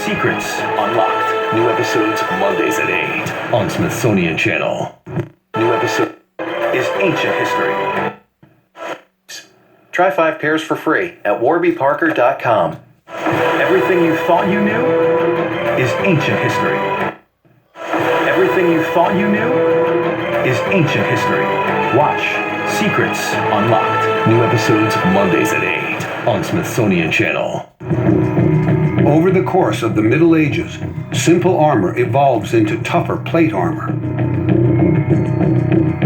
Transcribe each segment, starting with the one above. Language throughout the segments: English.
Secrets Unlocked. New episodes Mondays at 8 on Smithsonian Channel. New episode is Ancient History. Try 5 pairs for free at warbyparker.com. Everything you thought you knew is ancient history. Everything you thought you knew is ancient history. Watch Secrets Unlocked. New episodes Mondays at 8 on Smithsonian Channel. Over the course of the Middle Ages, simple armor evolves into tougher plate armor.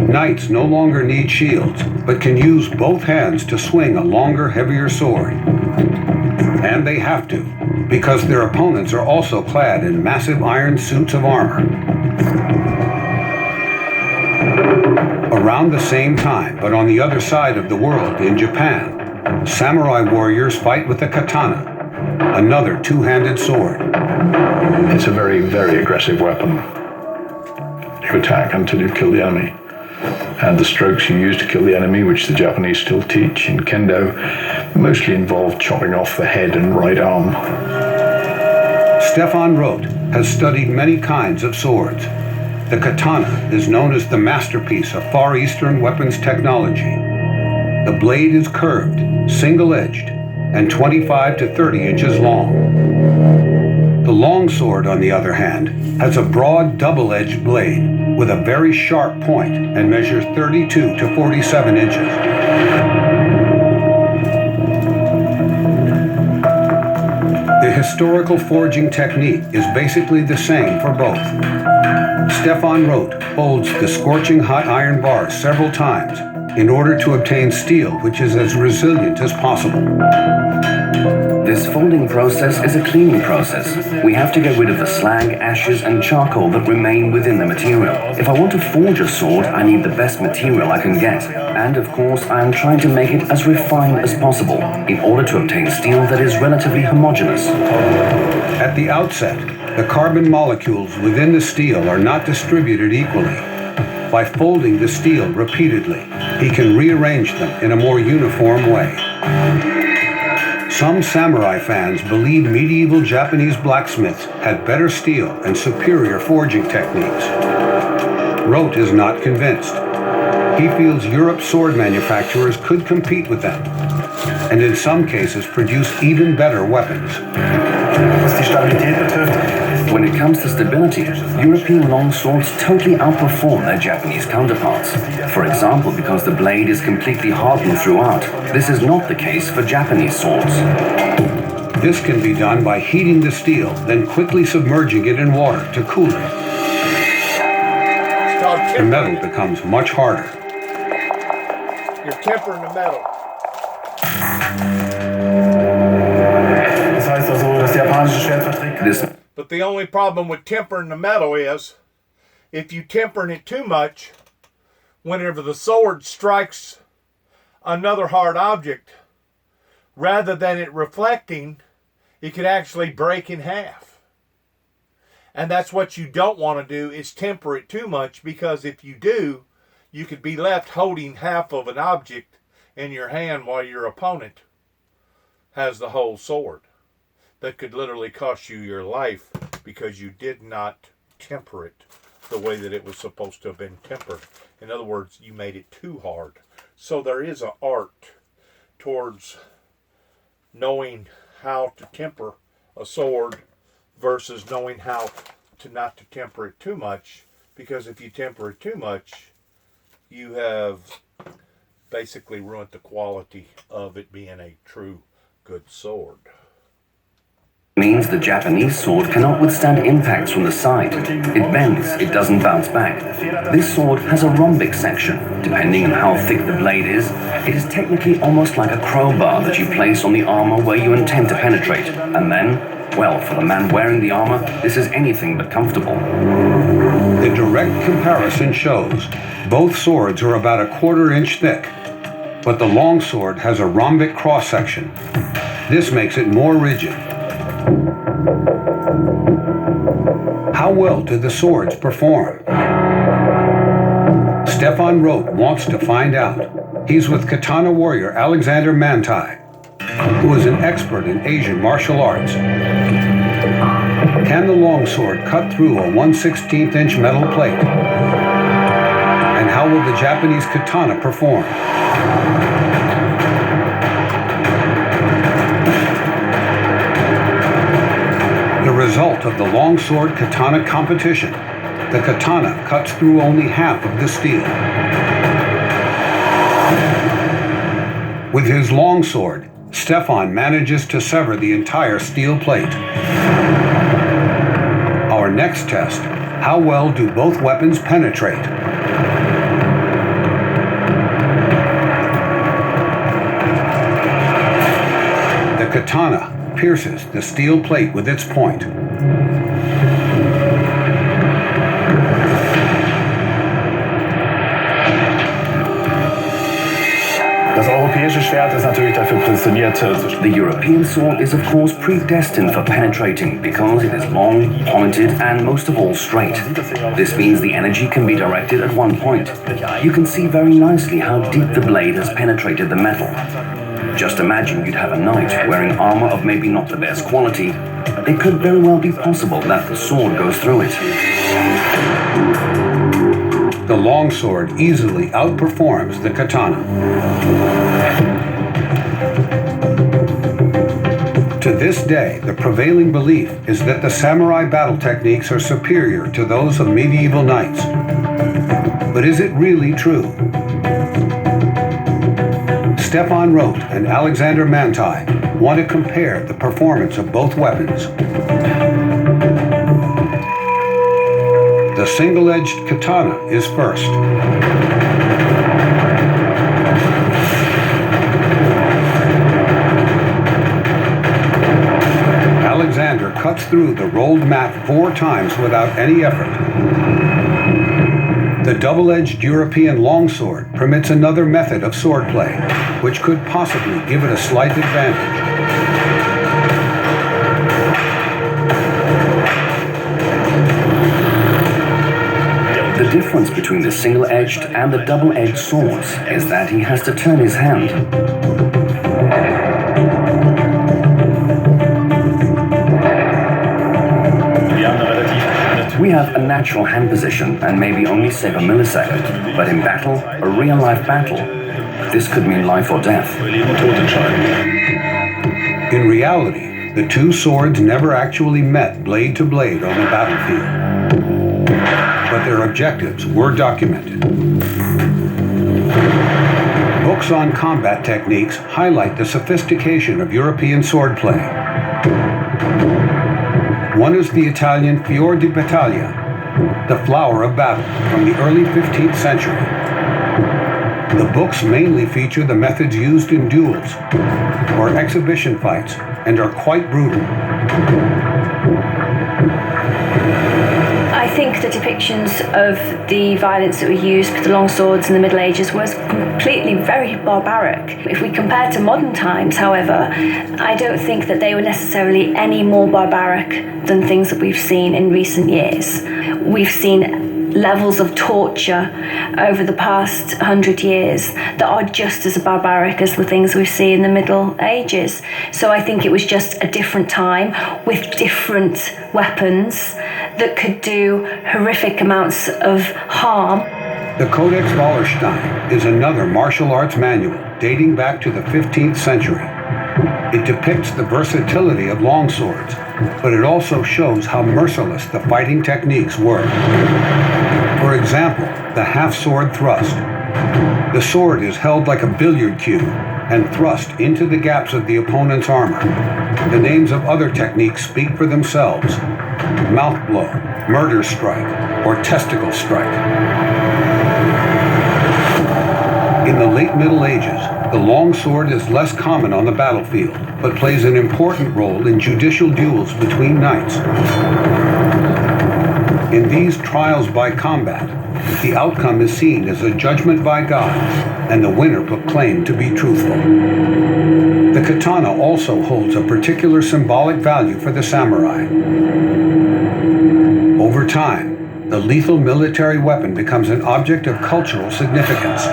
Knights no longer need shields, but can use both hands to swing a longer, heavier sword. And they have to, because their opponents are also clad in massive iron suits of armor. Around the same time, but on the other side of the world, in Japan, samurai warriors fight with the katana, another two-handed sword. It's a very, very aggressive weapon. You attack until you've killed the enemy. And the strokes you use to kill the enemy, which the Japanese still teach in kendo, mostly involve chopping off the head and right arm. Stefan Roth has studied many kinds of swords. The katana is known as the masterpiece of Far Eastern weapons technology. The blade is curved, single-edged, and 25 to 30 inches long. The longsword, on the other hand, has a broad double-edged blade with a very sharp point and measures 32 to 47 inches. The historical forging technique is basically the same for both. Stefan Roth holds the scorching hot iron bar several times in order to obtain steel which is as resilient as possible. This folding process is a cleaning process. We have to get rid of the slag, ashes, and charcoal that remain within the material. If I want to forge a sword, I need the best material I can get. And of course, I am trying to make it as refined as possible in order to obtain steel that is relatively homogeneous. At the outset, the carbon molecules within the steel are not distributed equally. By folding the steel repeatedly, he can rearrange them in a more uniform way. Some samurai fans believe medieval Japanese blacksmiths had better steel and superior forging techniques. Roth is not convinced. He feels Europe's sword manufacturers could compete with them, and in some cases produce even better weapons. When it comes to stability, European longswords totally outperform their Japanese counterparts. For example, because the blade is completely hardened throughout. This is not the case for Japanese swords. This can be done by heating the steel, then quickly submerging it in water to cool it. The metal becomes much harder. You're tempering the metal. But the only problem with tempering the metal is, if you temper it too much, whenever the sword strikes another hard object, rather than it reflecting, it could actually break in half. And that's what you don't want to do, is temper it too much, because if you do, you could be left holding half of an object in your hand while your opponent has the whole sword. That could literally cost you your life because you did not temper it the way that it was supposed to have been tempered. In other words, you made it too hard. So there is an art towards knowing how to temper a sword versus knowing how to not to temper it too much, because if you temper it too much, you have basically ruined the quality of it being a true good sword. Means the Japanese sword cannot withstand impacts from the side. It bends, it doesn't bounce back. This sword has a rhombic section. Depending on how thick the blade is, it is technically almost like a crowbar that you place on the armor where you intend to penetrate. And then, well, for the man wearing the armor, this is anything but comfortable. The direct comparison shows both swords are about a 1/4 inch thick, but the longsword has a rhombic cross-section. This makes it more rigid. How well did the swords perform? Stefan Roth wants to find out. He's with katana warrior Alexander Mantai, who is an expert in Asian martial arts. Can the longsword cut through a 1/16-inch metal plate? And how will the Japanese katana perform? The result of the longsword katana competition: the katana cuts through only half of the steel. With his longsword, Stefan manages to sever the entire steel plate. Our next test: how well do both weapons penetrate? The katana pierces the steel plate with its point. Das europäische Schwert ist natürlich dafür prädestiniert. The European sword is of course predestined for penetrating because it is long, pointed, and most of all straight. This means the energy can be directed at one point. You can see very nicely how deep the blade has penetrated the metal. Just imagine you'd have a knight wearing armor of maybe not the best quality. It could very well be possible that the sword goes through it. The longsword easily outperforms the katana. To this day, the prevailing belief is that the samurai battle techniques are superior to those of medieval knights. But is it really true? Stefan Roth and Alexander Mantai want to compare the performance of both weapons. The single-edged katana is first. Alexander cuts through the rolled mat 4 times without any effort. The double-edged European longsword permits another method of swordplay, which could possibly give it a slight advantage. The difference between the single-edged and the double-edged swords is that he has to turn his hand. We have a natural hand position and maybe only save a millisecond, but in battle, a real-life battle, this could mean life or death. In reality, the two swords never actually met blade to blade on the battlefield, but their objectives were documented. Books on combat techniques highlight the sophistication of European swordplay. One is the Italian Fior di Battaglia, the flower of battle, from the early 15th century. The books mainly feature the methods used in duels or exhibition fights and are quite brutal. I think the depictions of the violence that were used with the long swords in the Middle Ages was completely very barbaric. If we compare to modern times, however, I don't think that they were necessarily any more barbaric than things that we've seen in recent years. We've seen levels of torture over the past 100 years that are just as barbaric as the things we see in the Middle Ages. So I think it was just a different time with different weapons that could do horrific amounts of harm. The Codex Wallerstein is another martial arts manual dating back to the 15th century. It depicts the versatility of longswords, but it also shows how merciless the fighting techniques were. For example, the half-sword thrust. The sword is held like a billiard cue and thrust into the gaps of the opponent's armor. The names of other techniques speak for themselves: mouth blow, murder strike, or testicle strike. In the late Middle Ages, the longsword is less common on the battlefield, but plays an important role in judicial duels between knights. In these trials by combat, the outcome is seen as a judgment by God, and the winner proclaimed to be truthful. The katana also holds a particular symbolic value for the samurai. Over time, the lethal military weapon becomes an object of cultural significance.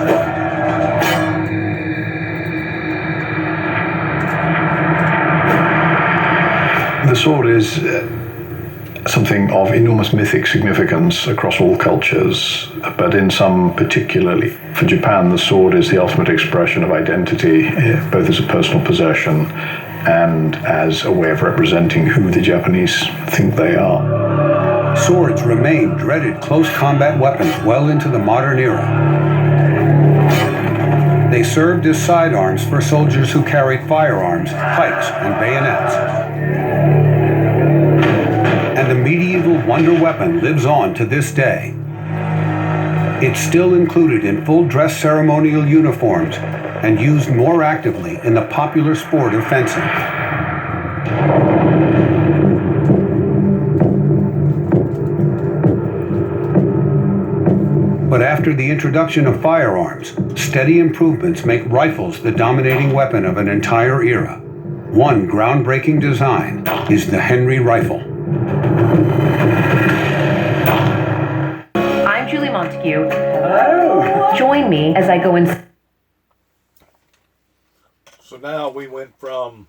The sword is something of enormous mythic significance across all cultures, but in some particularly. For Japan, the sword is the ultimate expression of identity, both as a personal possession and as a way of representing who the Japanese think they are. Swords remain dreaded close combat weapons well into the modern era. They served as sidearms for soldiers who carried firearms, pikes, and bayonets. And the medieval wonder weapon lives on to this day. It's still included in full-dress ceremonial uniforms and used more actively in the popular sport of fencing. But after the introduction of firearms, steady improvements make rifles the dominating weapon of an entire era. One groundbreaking design is the Henry rifle. I'm Julie Montague. Hello. Join me as I go in. So now we went from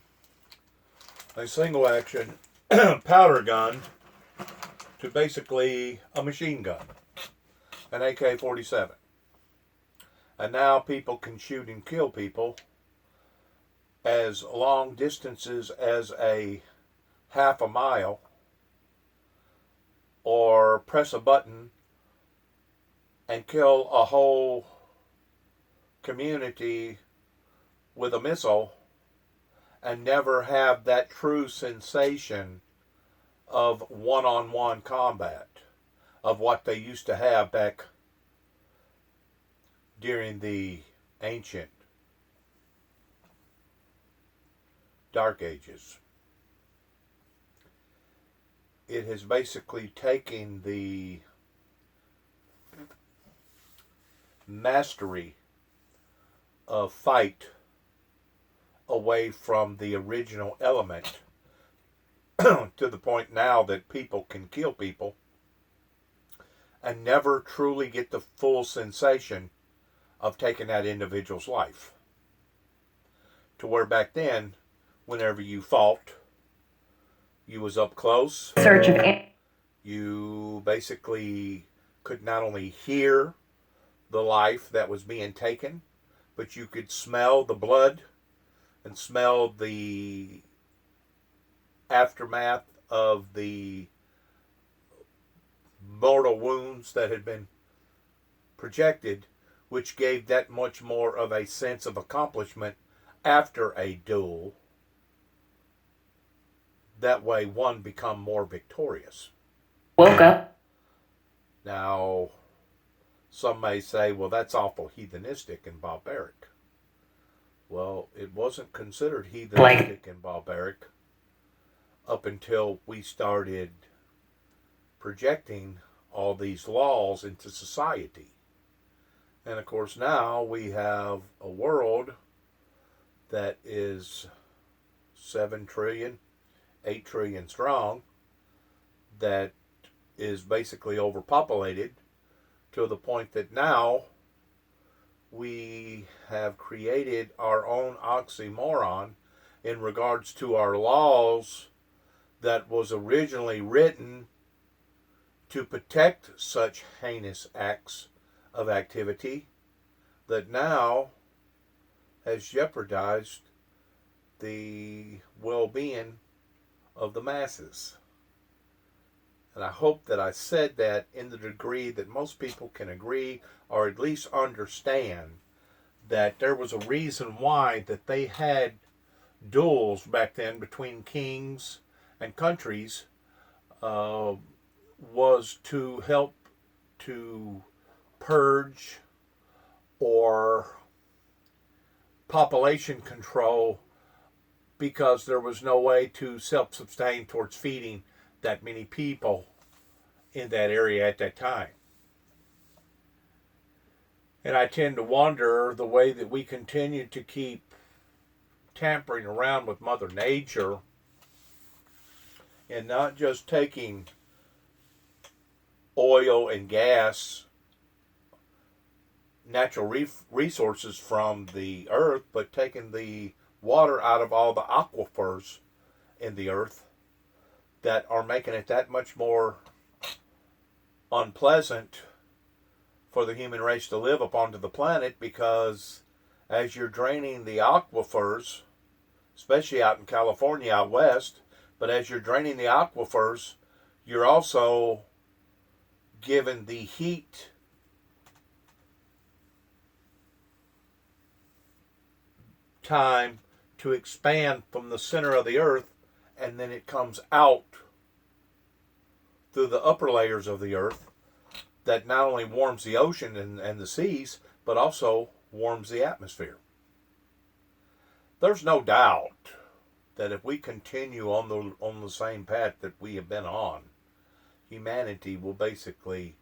a single action powder gun to basically a machine gun, an AK-47. And now people can shoot and kill people as long distances as a half a mile, or press a button and kill a whole community with a missile and never have that true sensation of one-on-one combat of what they used to have back during the ancient Dark Ages. It has basically taken the mastery of fight away from the original element to the point now that people can kill people and never truly get the full sensation of taking that individual's life. To where back then, whenever you fought, you was up close. Search of. You basically could not only hear the life that was being taken, but you could smell the blood and smell the aftermath of the mortal wounds that had been projected, which gave that much more of a sense of accomplishment after a duel. That way one become more victorious. Woke up. Now, some may say, well, that's awful heathenistic and barbaric. Well, it wasn't considered heathenistic and barbaric up until we started projecting all these laws into society. And of course now we have a world that is 7 trillion, 8 trillion strong, that is basically overpopulated to the point that now we have created our own oxymoron in regards to our laws that was originally written to protect such heinous acts of activity that now has jeopardized the well-being of the masses. And I hope that I said that in the degree that most people can agree or at least understand that there was a reason why that they had duels back then between kings and countries, was to help to purge or population control, because there was no way to self-sustain towards feeding that many people in that area at that time. And I tend to wonder the way that we continue to keep tampering around with Mother Nature and not just taking oil and gas, natural resources from the earth, but taking the water out of all the aquifers in the earth, that are making it that much more unpleasant for the human race to live upon the planet, because as you're draining the aquifers, especially out in California out west, but as you're draining the aquifers, you're also giving the heat time to expand from the center of the earth, and then it comes out through the upper layers of the earth, that not only warms the ocean and the seas, but also warms the atmosphere. There's no doubt that if we continue on the same path that we have been on, humanity will basically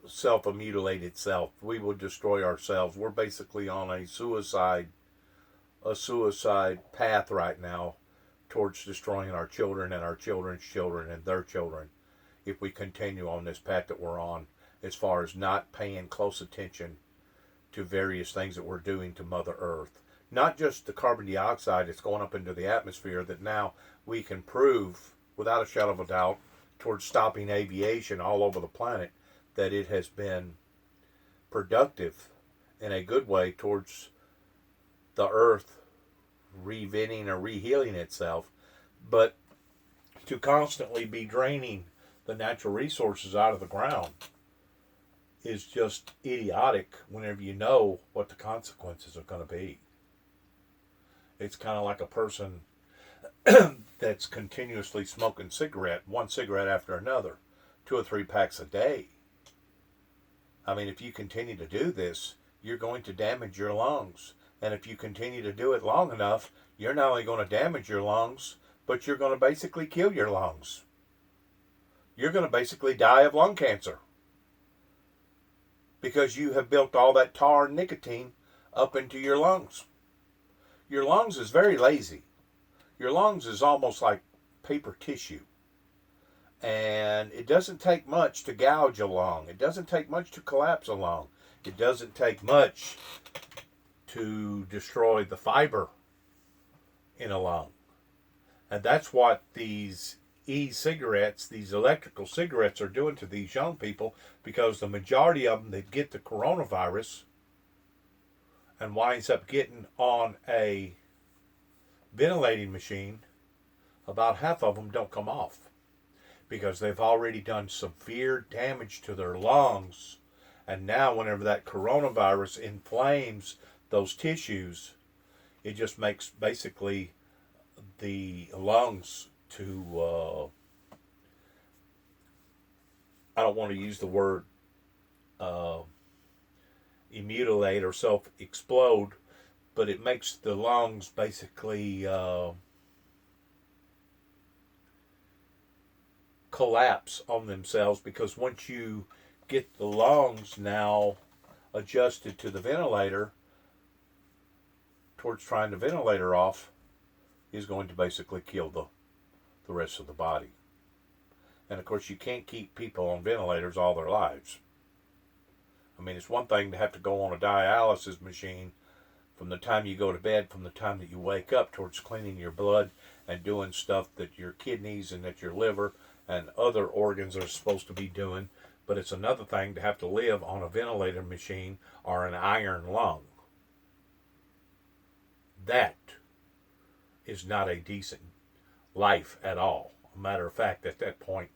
self-mutilate itself. We will destroy ourselves. We're basically on a suicide path right now towards destroying our children and our children's children and their children, if we continue on this path that we're on, as far as not paying close attention to various things that we're doing to Mother Earth. Not just the carbon dioxide that's going up into the atmosphere, that now we can prove without a shadow of a doubt towards stopping aviation all over the planet, that it has been productive in a good way towards the earth reventing or rehealing itself. But to constantly be draining the natural resources out of the ground is just idiotic whenever you know what the consequences are going to be. It's kind of like a person that's continuously smoking one cigarette after another, 2 or 3 packs a day. I mean, if you continue to do this, you're going to damage your lungs. And if you continue to do it long enough, you're not only going to damage your lungs, but you're going to basically kill your lungs. You're going to basically die of lung cancer, because you have built all that tar and nicotine up into your lungs. Your lungs is very lazy. Your lungs is almost like paper tissue. And it doesn't take much to gouge a lung. It doesn't take much to collapse a lung. It doesn't take much to destroy the fiber in a lung. And that's what these e-cigarettes, these electrical cigarettes, are doing to these young people, because the majority of them that get the coronavirus and winds up getting on a ventilating machine, about half of them don't come off, because they've already done severe damage to their lungs. And now whenever that coronavirus inflames those tissues, it just makes basically the lungs to, I don't want to use the word mutilate or self-explode, but it makes the lungs basically collapse on themselves, because once you get the lungs now adjusted to the ventilator, towards trying the ventilator off, is going to basically kill the rest of the body. And of course, you can't keep people on ventilators all their lives. I mean, it's one thing to have to go on a dialysis machine from the time you go to bed, from the time that you wake up, towards cleaning your blood and doing stuff that your kidneys and that your liver and other organs are supposed to be doing. But it's another thing to have to live on a ventilator machine or an iron lung. That is not a decent life at all. A matter of fact, at that point,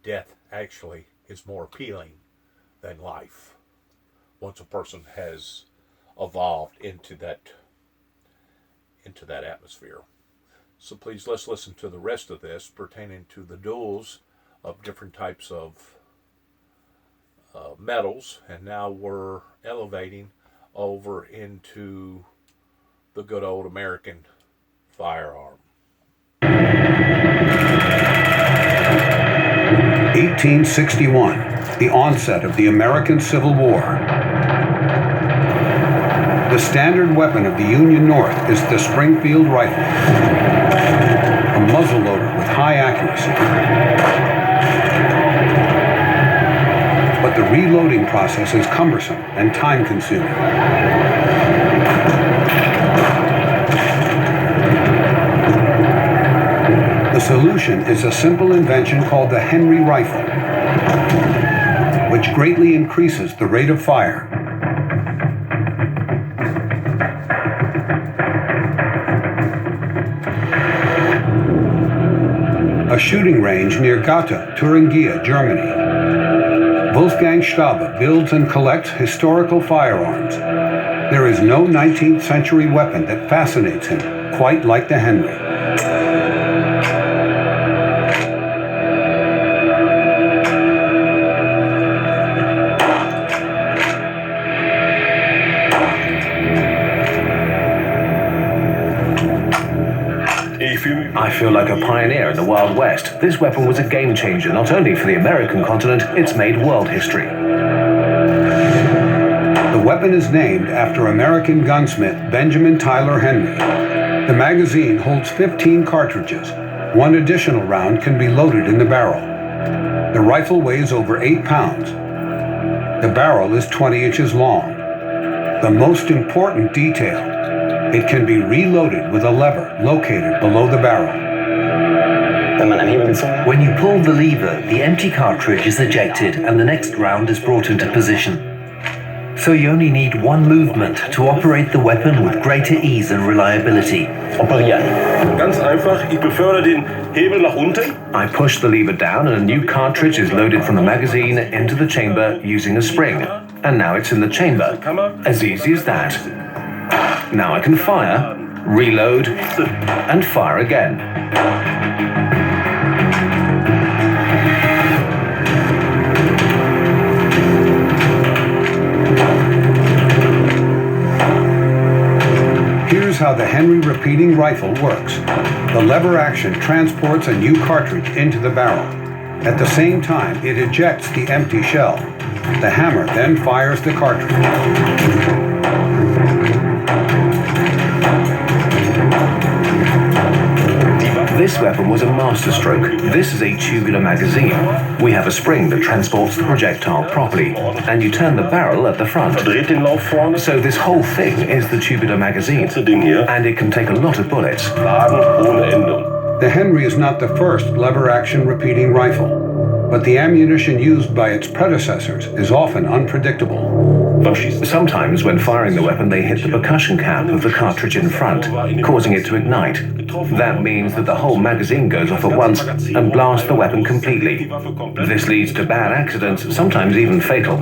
death actually is more appealing than life, once a person has evolved into that atmosphere. So please, let's listen to the rest of this pertaining to the duels of different types of metals, and now we're elevating over into the good old American firearm. 1861, the onset of the American Civil War. The standard weapon of the Union North is the Springfield rifle, a muzzleloader with high accuracy. But the reloading process is cumbersome and time-consuming. The solution is a simple invention called the Henry rifle, which greatly increases the rate of fire. A shooting range near Gotha, Thuringia, Germany. Wolfgang Stabe builds and collects historical firearms. There is no 19th century weapon that fascinates him quite like the Henry. I feel like a pioneer in the Wild West. This weapon was a game changer, not only for the American continent, it's made world history. The weapon is named after American gunsmith Benjamin Tyler Henry. The magazine holds 15 cartridges. One additional round can be loaded in the barrel. The rifle weighs over 8 pounds. The barrel is 20 inches long. The most important detail: it can be reloaded with a lever located below the barrel. When you pull the lever, the empty cartridge is ejected and the next round is brought into position. So you only need one movement to operate the weapon with greater ease and reliability. Ganz einfach, ich befördere den Hebel nach unten. I push the lever down and a new cartridge is loaded from the magazine into the chamber using a spring. And now it's in the chamber. As easy as that. Now I can fire, reload, and fire again. Here's how the Henry repeating rifle works. The lever action transports a new cartridge into the barrel. At the same time, it ejects the empty shell. The hammer then fires the cartridge. This weapon was a masterstroke. This is a tubular magazine. We have a spring that transports the projectile properly, and you turn the barrel at the front. So this whole thing is the tubular magazine, and it can take a lot of bullets. The Henry is not the first lever-action repeating rifle, but the ammunition used by its predecessors is often unpredictable. Sometimes when firing the weapon, they hit the percussion cap of the cartridge in front, causing it to ignite. That means that the whole magazine goes off at once and blasts the weapon completely. This leads to bad accidents, sometimes even fatal.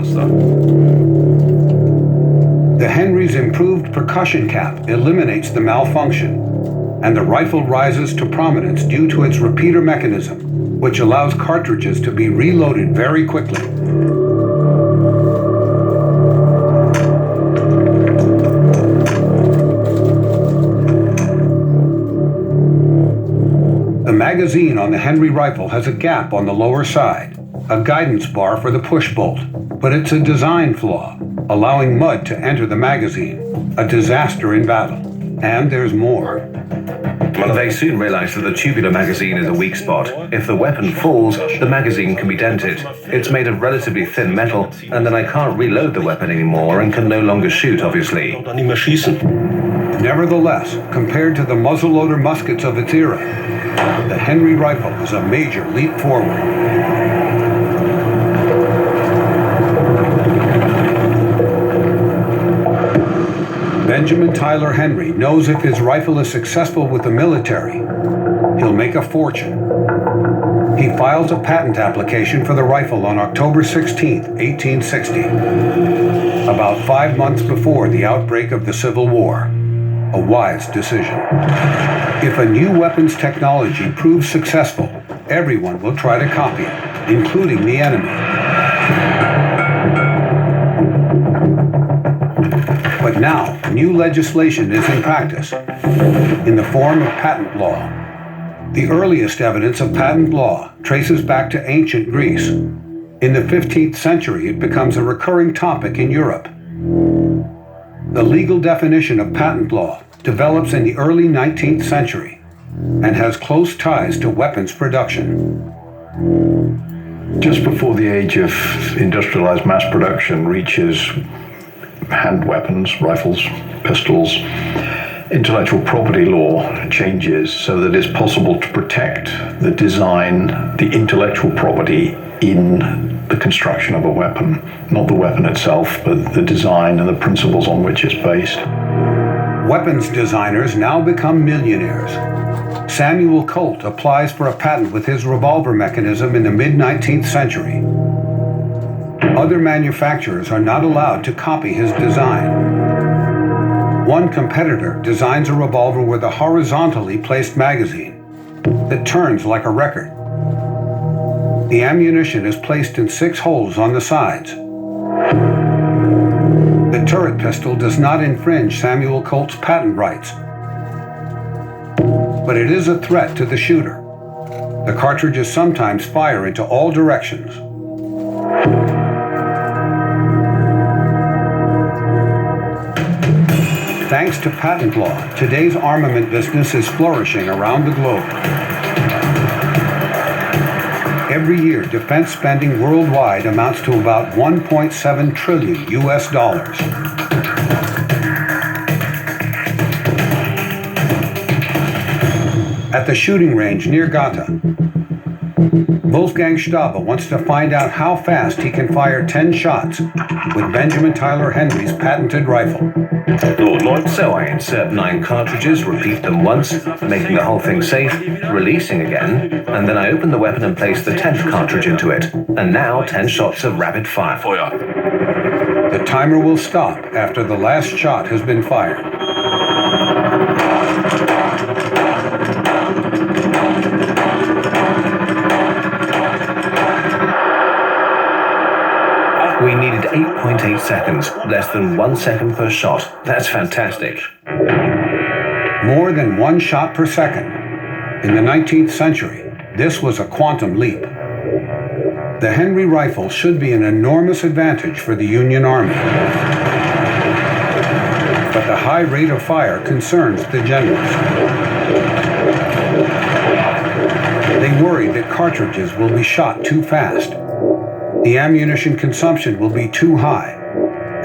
The Henry's improved percussion cap eliminates the malfunction, and the rifle rises to prominence due to its repeater mechanism, which allows cartridges to be reloaded very quickly. The magazine on the Henry rifle has a gap on the lower side, a guidance bar for the push bolt, but it's a design flaw, allowing mud to enter the magazine, a disaster in battle. And there's more. They soon realize that the tubular magazine is a weak spot. If the weapon falls, the magazine can be dented. It's made of relatively thin metal, and then I can't reload the weapon anymore and can no longer shoot, obviously. Nevertheless, compared to the muzzleloader muskets of its era, the Henry rifle is a major leap forward. Benjamin Tyler Henry knows if his rifle is successful with the military, he'll make a fortune. He files a patent application for the rifle on October 16, 1860, about 5 months before the outbreak of the Civil War. A wise decision. If a new weapons technology proves successful, everyone will try to copy it, including the enemy. But now, new legislation is in practice, in the form of patent law. The earliest evidence of patent law traces back to ancient Greece. In the 15th century, it becomes a recurring topic in Europe. The legal definition of patent law develops in the early 19th century and has close ties to weapons production. Just before the age of industrialized mass production reaches hand weapons, rifles, pistols, intellectual property law changes so that it's possible to protect the design, the intellectual property in the construction of a weapon. Not the weapon itself, but the design and the principles on which it's based. Weapons designers now become millionaires. Samuel Colt applies for a patent with his revolver mechanism in the mid-19th century. Other manufacturers are not allowed to copy his design. One competitor designs a revolver with a horizontally placed magazine that turns like a record. The ammunition is placed in 6 holes on the sides. The turret pistol does not infringe Samuel Colt's patent rights, but it is a threat to the shooter. The cartridges sometimes fire into all directions. Thanks to patent law, today's armament business is flourishing around the globe. Every year, defense spending worldwide amounts to about 1.7 trillion US dollars. At the shooting range near Gotha, Wolfgang Stabe wants to find out how fast he can fire 10 shots with Benjamin Tyler Henry's patented rifle. So I insert 9 cartridges, repeat them once, making the whole thing safe, releasing again, and then I open the weapon and place the 10th cartridge into it. And now 10 shots of rapid fire. The timer will stop after the last shot has been fired. We needed 8.8 seconds, less than 1 second per shot. That's fantastic. More than 1 shot per second. In the 19th century, this was a quantum leap. The Henry rifle should be an enormous advantage for the Union Army. But the high rate of fire concerns the generals. They worry that cartridges will be shot too fast. The ammunition consumption will be too high,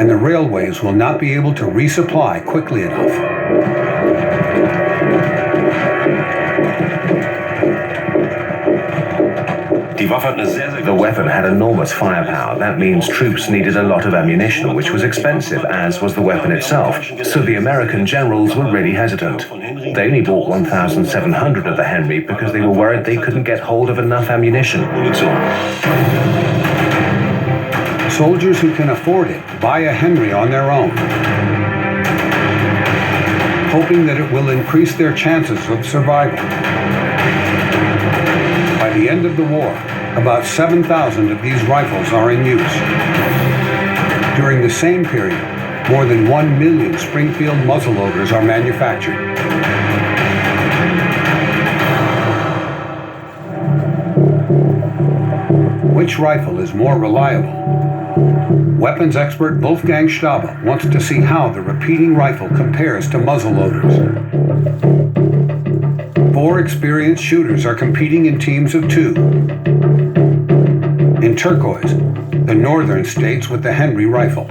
and the railways will not be able to resupply quickly enough. The weapon had enormous firepower. That means troops needed a lot of ammunition, which was expensive, as was the weapon itself. So the American generals were really hesitant. They only bought 1,700 of the Henry because they were worried they couldn't get hold of enough ammunition. Soldiers who can afford it buy a Henry on their own, hoping that it will increase their chances of survival. By the end of the war, about 7,000 of these rifles are in use. During the same period, more than 1 million Springfield muzzleloaders are manufactured. Which rifle is more reliable? Weapons expert Wolfgang Stabe wants to see how the repeating rifle compares to muzzleloaders. 4 experienced shooters are competing in teams of 2. In turquoise, the northern states with the Henry rifle.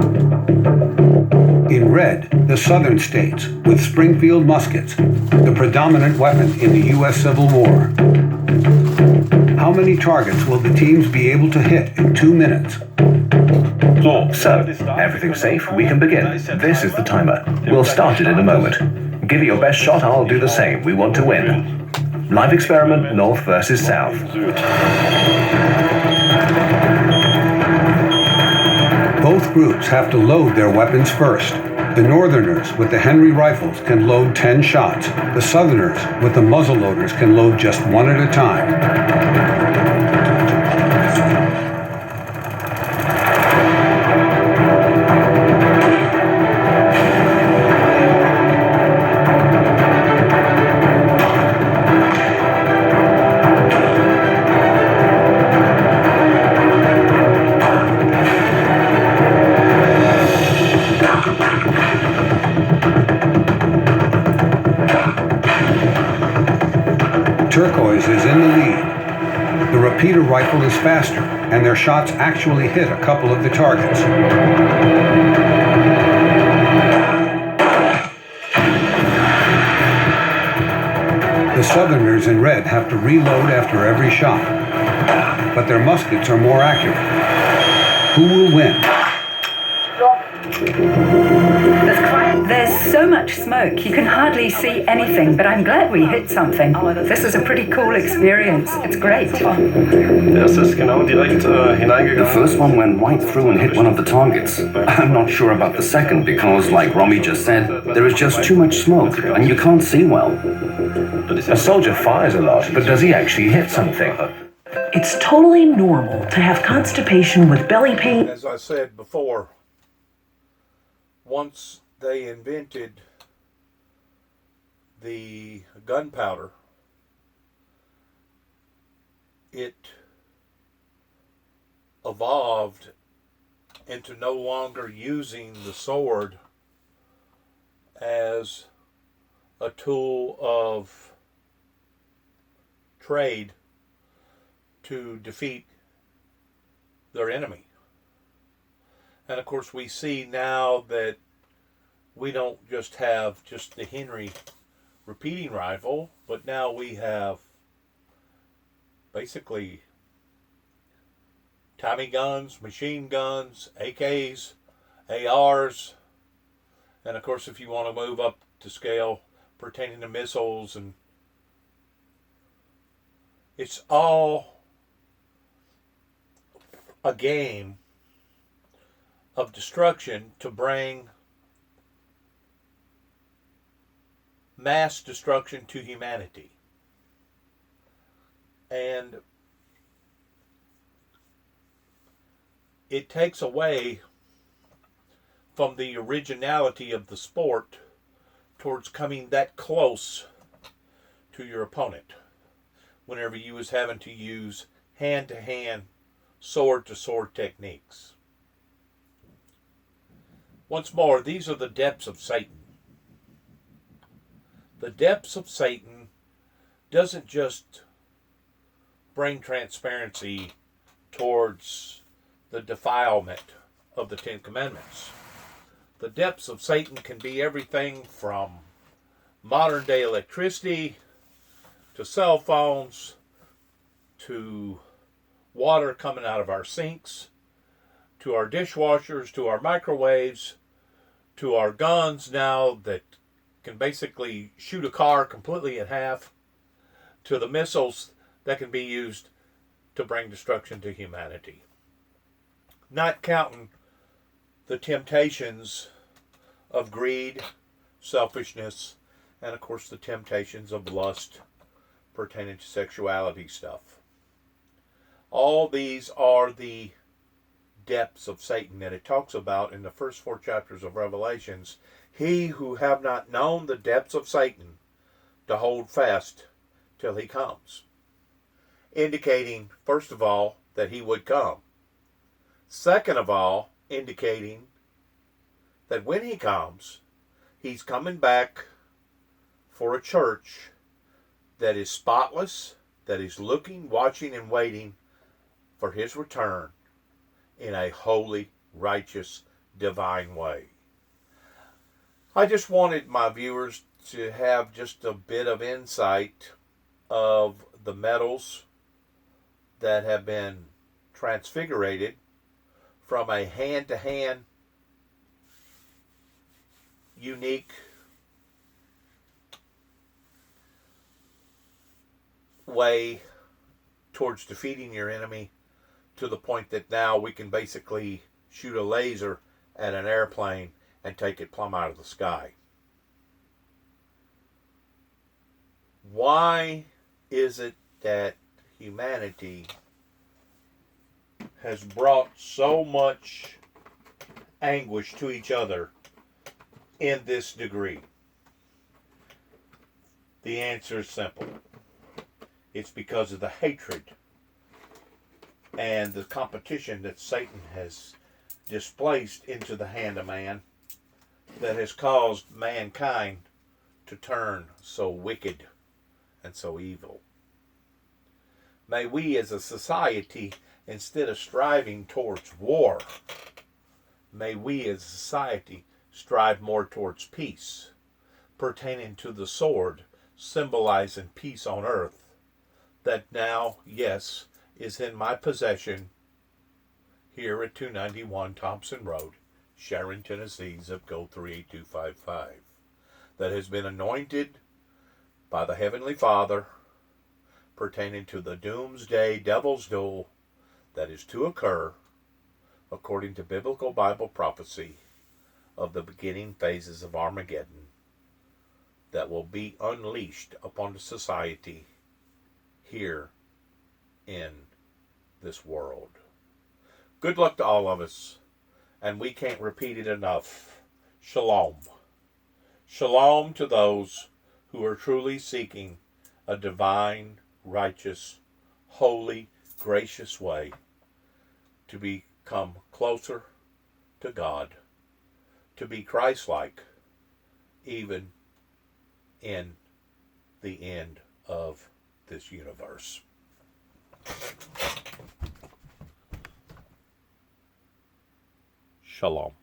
In red, the southern states with Springfield muskets, the predominant weapon in the U.S. Civil War. How many targets will the teams be able to hit in 2 minutes? So, everything's safe, we can begin. This is the timer. We'll start it in a moment. Give it your best shot, I'll do the same. We want to win. Live experiment, North versus South. Both groups have to load their weapons first. The Northerners with the Henry rifles can load 10 shots. The Southerners with the muzzleloaders can load just 1 at a time. Turquoise is in the lead. The repeater rifle is faster, and their shots actually hit a couple of the targets. Southerners in red have to reload after every shot, but their muskets are more accurate. Who will win? There's so much smoke, you can hardly see anything, but I'm glad we hit something. This is a pretty cool experience. It's great. The first one went right through and hit one of the targets. I'm not sure about the second because, like Romy just said, there is just too much smoke and you can't see well. A soldier fires a lot, but does he actually hit something? It's totally normal to have constipation with belly pain. As I said before, once they invented the gunpowder, it evolved into no longer using the sword as a tool of trade to defeat their enemy. And of course we see now that we don't just have just the Henry repeating rifle, but now we have basically Tommy guns, machine guns, AKs, ARs, and of course if you want to move up to scale pertaining to missiles, and it's all a game of destruction to bring mass destruction to humanity. And it takes away from the originality of the sport towards coming that close to your opponent whenever you was having to use hand-to-hand, sword-to-sword techniques. Once more, these are the depths of Satan. The depths of Satan doesn't just bring transparency towards the defilement of the Ten Commandments. The depths of Satan can be everything from modern day electricity to cell phones to water coming out of our sinks to our dishwashers to our microwaves to our guns now that can basically shoot a car completely in half to the missiles that can be used to bring destruction to humanity. Not counting the temptations of greed, selfishness, and of course the temptations of lust pertaining to sexuality stuff. All these are the depths of Satan that it talks about in the first 4 chapters of Revelations. He who have not known the depths of Satan to hold fast till he comes. Indicating, first of all, that he would come. Second of all, indicating that when he comes, he's coming back for a church that is spotless, that is looking, watching, and waiting for his return in a holy, righteous, divine way. I just wanted my viewers to have just a bit of insight of the metals that have been transfigurated from a hand-to-hand unique way towards defeating your enemy, to the point that now we can basically shoot a laser at an airplane and take it plumb out of the sky. Why is it that humanity has brought so much anguish to each other in this degree? The answer is simple. It's because of the hatred and the competition that Satan has displaced into the hand of man that has caused mankind to turn so wicked and so evil. May we as a society, instead of striving towards war, may we as a society strive more towards peace, pertaining to the sword, symbolizing peace on earth, that now, yes, is in my possession here at 291 Thompson Road, Sharon, Tennessee, zip code 38255, that has been anointed by the Heavenly Father pertaining to the doomsday devil's duel that is to occur according to biblical Bible prophecy of the beginning phases of Armageddon that will be unleashed upon the society here in this world. Good luck to all of us, and we can't repeat it enough. Shalom. Shalom to those who are truly seeking a divine, righteous, holy, gracious way to become closer to God, to be Christ-like, even in the end of this universe. Shalom.